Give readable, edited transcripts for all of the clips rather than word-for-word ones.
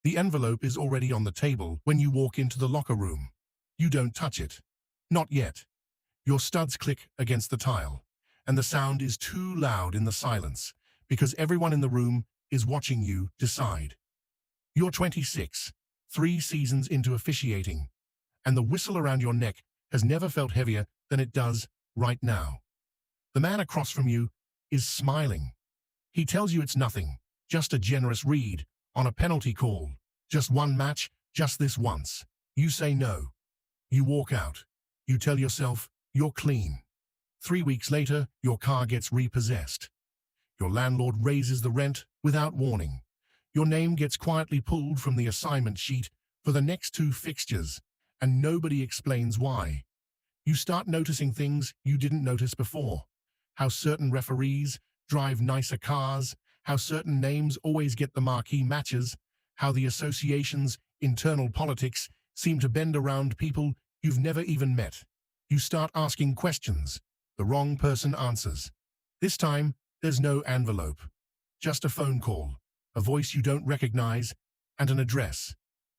The envelope is already on the table when you walk into the locker room. You don't touch it. Not yet. Your studs click against the tile, and the sound is too loud in the silence because everyone in the room is watching you decide. You're 26, 3 seasons into officiating, and the whistle around your neck has never felt heavier than it does right now. The man across from you is smiling. He tells you it's nothing, just a generous read on a penalty call. Just one match, just this once. You say no. You walk out. You tell yourself you're clean. 3 weeks later, your car gets repossessed. Your landlord raises the rent without warning. Your name gets quietly pulled from the assignment sheet for the next 2 fixtures, and nobody explains why. You start noticing things you didn't notice before. How certain referees drive nicer cars, how certain names always get the marquee matches, how the association's internal politics seem to bend around people you've never even met. You start asking questions. The wrong person answers. This time, there's no envelope. Just a phone call, a voice you don't recognize, and an address.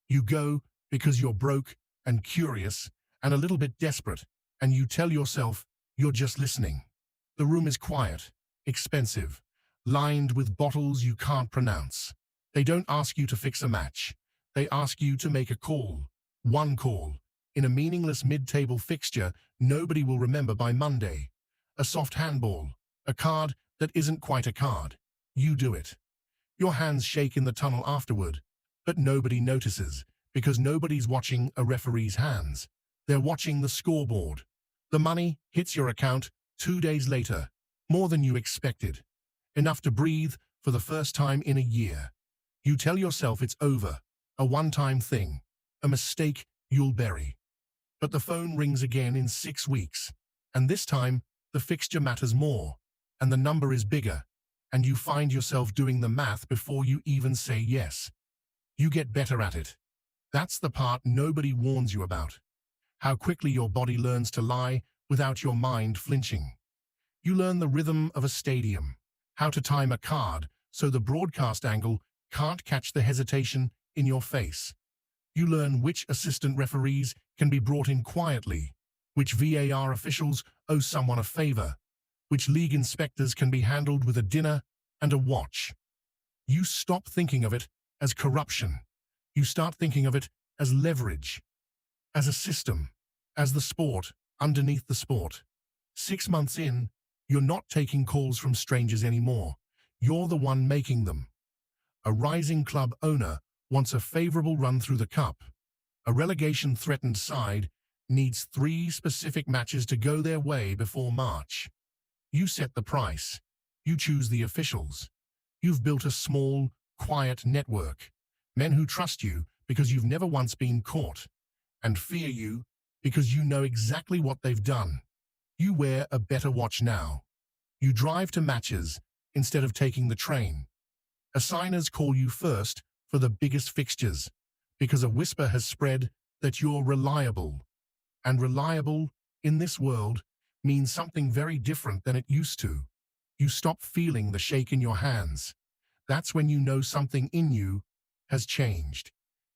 You go because you're broke and curious and a little bit desperate, and you tell yourself you're just listening. The room is quiet, expensive, lined with bottles you can't pronounce. They don't ask you to fix a match. They ask you to make a call. One call. In a meaningless mid-table fixture nobody will remember by Monday. A soft handball. A card that isn't quite a card. You do it. Your hands shake in the tunnel afterward, but nobody notices because nobody's watching a referee's hands. They're watching the scoreboard. The money hits your account 2 days later, more than you expected. Enough to breathe for the first time in a year. You tell yourself it's over, a one-time thing, a mistake you'll bury. But the phone rings again in 6 weeks, and this time the fixture matters more, and the number is bigger, and you find yourself doing the math before you even say yes. You get better at it. That's the part nobody warns you about. How quickly your body learns to lie without your mind flinching. You learn the rhythm of a stadium, how to time a card so the broadcast angle can't catch the hesitation in your face. You learn which assistant referees can be brought in quietly, which VAR officials owe someone a favor, which league inspectors can be handled with a dinner and a watch. You stop thinking of it as corruption. You start thinking of it as leverage, as a system, as the sport underneath the sport. 6 months in, you're not taking calls from strangers anymore. You're the one making them. A rising club owner wants a favorable run through the cup. A relegation-threatened side needs 3 specific matches to go their way before March. You set the price. You choose the officials. You've built a small, quiet network. Men who trust you because you've never once been caught, and fear you because you know exactly what they've done. You wear a better watch now. You drive to matches instead of taking the train. Assigners call you first for the biggest fixtures because a whisper has spread that you're reliable. And reliable, in this world, means something very different than it used to. You stop feeling the shake in your hands. That's when you know something in you has changed.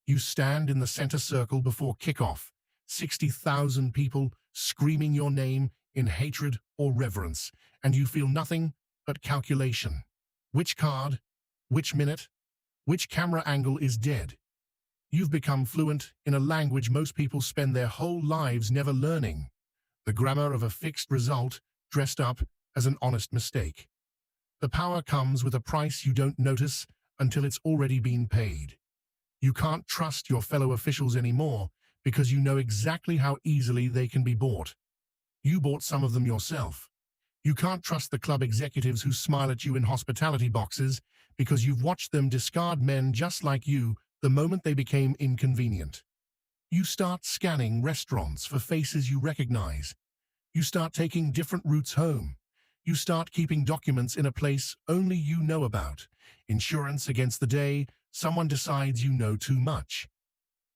You stand in the center circle before kickoff, 60,000 people screaming your name in hatred or reverence, and you feel nothing but calculation. Which card, which minute, which camera angle is dead? You've become fluent in a language most people spend their whole lives never learning. The grammar of a fixed result dressed up as an honest mistake. The power comes with a price you don't notice until it's already been paid. You can't trust your fellow officials anymore because you know exactly how easily they can be bought. You bought some of them yourself. You can't trust the club executives who smile at you in hospitality boxes because you've watched them discard men just like you the moment they became inconvenient. You start scanning restaurants for faces you recognize. You start taking different routes home. You start keeping documents in a place only you know about. Insurance against the day someone decides you know too much.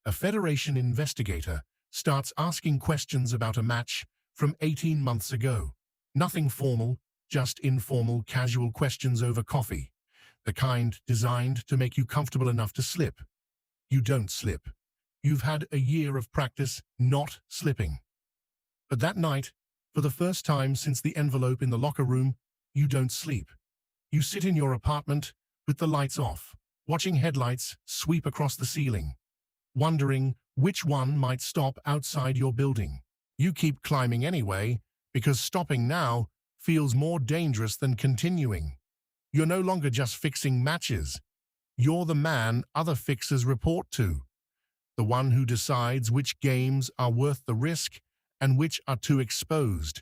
A Federation investigator starts asking questions about a match from 18 months ago. Nothing formal, just informal, casual questions over coffee. The kind designed to make you comfortable enough to slip. You don't slip. You've had a year of practice not slipping. But that night, for the first time since the envelope in the locker room, you don't sleep. You sit in your apartment with the lights off, watching headlights sweep across the ceiling, wondering which one might stop outside your building. You keep climbing anyway, because stopping now feels more dangerous than continuing. You're no longer just fixing matches. You're the man other fixers report to, the one who decides which games are worth the risk and which are too exposed.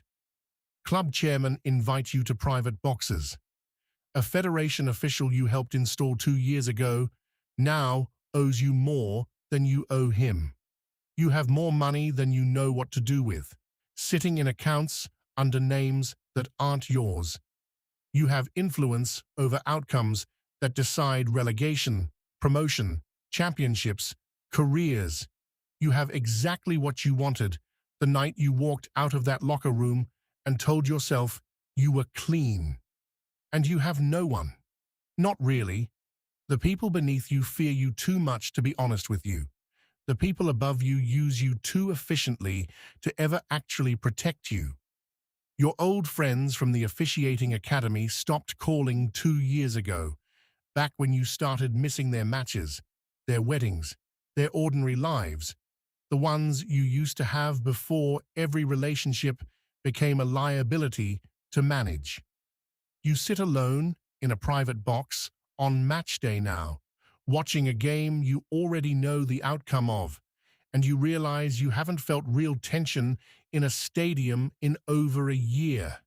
Club chairmen invite you to private boxes. A federation official you helped install 2 years ago now owes you more than you owe him. You have more money than you know what to do with, sitting in accounts under names that aren't yours. You have influence over outcomes that decide relegation, promotion, championships, careers. You have exactly what you wanted the night you walked out of that locker room and told yourself you were clean. And you have no one. Not really. The people beneath you fear you too much to be honest with you. The people above you use you too efficiently to ever actually protect you. Your old friends from the officiating academy stopped calling 2 years ago, back when you started missing their matches, their weddings, their ordinary lives, the ones you used to have before every relationship became a liability to manage. You sit alone in a private box on match day now, watching a game you already know the outcome of, and you realize you haven't felt real tension in a stadium in over a year.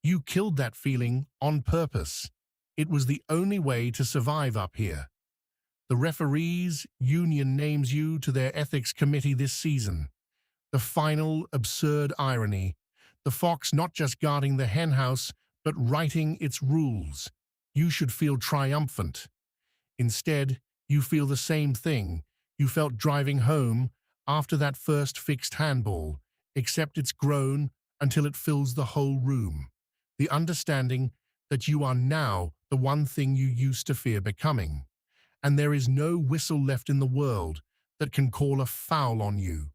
You killed that feeling on purpose. It was the only way to survive up here. The referees' union names you to their ethics committee this season. The final absurd irony. The fox not just guarding the henhouse, but writing its rules. You should feel triumphant. Instead, you feel the same thing you felt driving home after that first fixed handball, except it's grown until it fills the whole room. The understanding that you are now the one thing you used to fear becoming, and there is no whistle left in the world that can call a foul on you.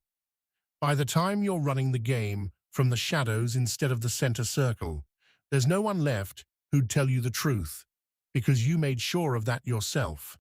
By the time you're running the game from the shadows instead of the center circle, there's no one left who'd tell you the truth, because you made sure of that yourself.